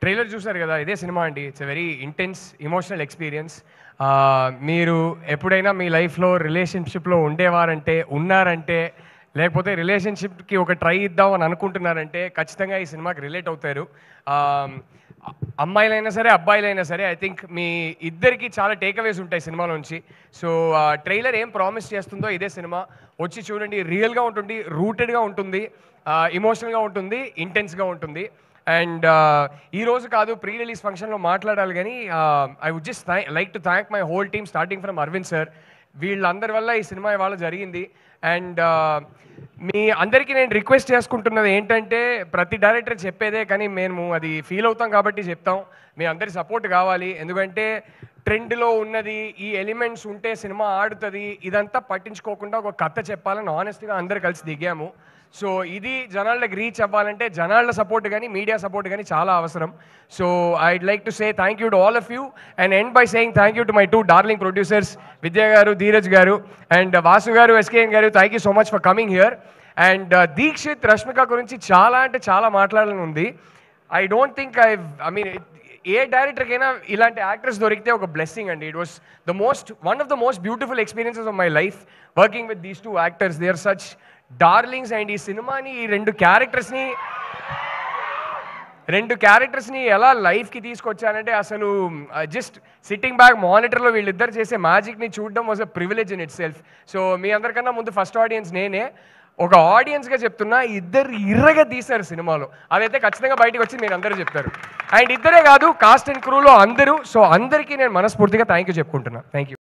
Trailer చూసారు కదా, ఇదే సినిమా అండి. It's a very intense emotional experience. మీరు ఎప్పుడైనా మీ లైఫ్లో రిలేషన్షిప్లో ఉండేవారంటే, ఉన్నారంటే, లేకపోతే రిలేషన్షిప్కి ఒక ట్రై ఇద్దాం అని అనుకుంటున్నారంటే ఖచ్చితంగా ఈ సినిమాకి రిలేట్ అవుతారు. అమ్మాయిలైనా సరే, అబ్బాయిలైనా సరే, ఐ థింక్ మీ ఇద్దరికి చాలా టేక్అవేస్ ఉంటాయి సినిమాలోంచి. సో ట్రైలర్ ఏం ప్రామిస్ చేస్తుందో ఇదే సినిమా. వచ్చి చూడండి, రియల్గా ఉంటుంది, రూటెడ్గా ఉంటుంది, ఎమోషనల్గా ఉంటుంది, ఇంటెన్స్గా ఉంటుంది. అండ్ ఈ రోజు కాదు, ప్రీ రిలీజ్ ఫంక్షన్లో మాట్లాడాలి, కానీ I would just like to thank my whole team starting from Aravind sir. వీళ్ళందరి వల్ల ఈ సినిమా ఇవాళ జరిగింది. అండ్ మీ అందరికీ నేను రిక్వెస్ట్ చేసుకుంటున్నది ఏంటంటే, ప్రతి డైరెక్టర్ చెప్పేదే, కానీ మేము అది ఫీల్ అవుతాం కాబట్టి చెప్తాం. మీ అందరి సపోర్ట్ కావాలి. ఎందుకంటే ట్రెండ్లో ఉన్నది, ఈ ఎలిమెంట్స్ ఉంటే సినిమా ఆడుతుంది, ఇదంతా పట్టించుకోకుండా ఒక కథ చెప్పాలని ఆనెస్ట్గా అందరు కలిసి దిగాము. సో ఇది జనాలకు రీచ్ అవ్వాలంటే జనాల సపోర్ట్ కానీ మీడియా సపోర్ట్ కానీ చాలా అవసరం. So I'd like to say thank you to all of you and end by saying thank you to my two darling producers, Vidya గారు, ధీరజ్ గారు, అండ్ వాసు గారు, ఎస్కేఎన్ గారు. Thank you so much for coming here. And Deekshith, Rashmika గురించి చాలా అంటే చాలా మాట్లాడాలని ఉంది. I don't think I mean a డైరెక్టర్కైనా ఇలాంటి యాక్టర్స్ దొరికితే ఒక బ్లెస్సింగ్ అండి. It was one of the most beautiful experiences of my life working with these two actors. They are such darlings. And ఈ సినిమాని, ఈ రెండు క్యారెక్టర్స్ని ఎలా లైఫ్కి తీసుకొచ్చానంటే, అసలు జస్ట్ సిట్టింగ్ బ్యాక్ మానిటర్లో వీళ్ళిద్దరు చేసే మ్యాజిక్ని చూడడం was a privilege in itself. So మీ అందరికన్నా ముందు ఫస్ట్ ఆడియన్స్ నేనే. ఒక ఆడియన్స్గా చెప్తున్నా, ఇద్దరు ఇర్రగా తీశారు సినిమాలో. అదైతే ఖచ్చితంగా బయటకు వచ్చి మీరు అందరూ చెప్తారు. అండ్ ఇద్దరే కాదు, కాస్ట్ అండ్ క్రూలో అందరూ. సో అందరికీ నేను మనస్ఫూర్తిగా థ్యాంక్ యూ చెప్పుకుంటున్నా. Thank you.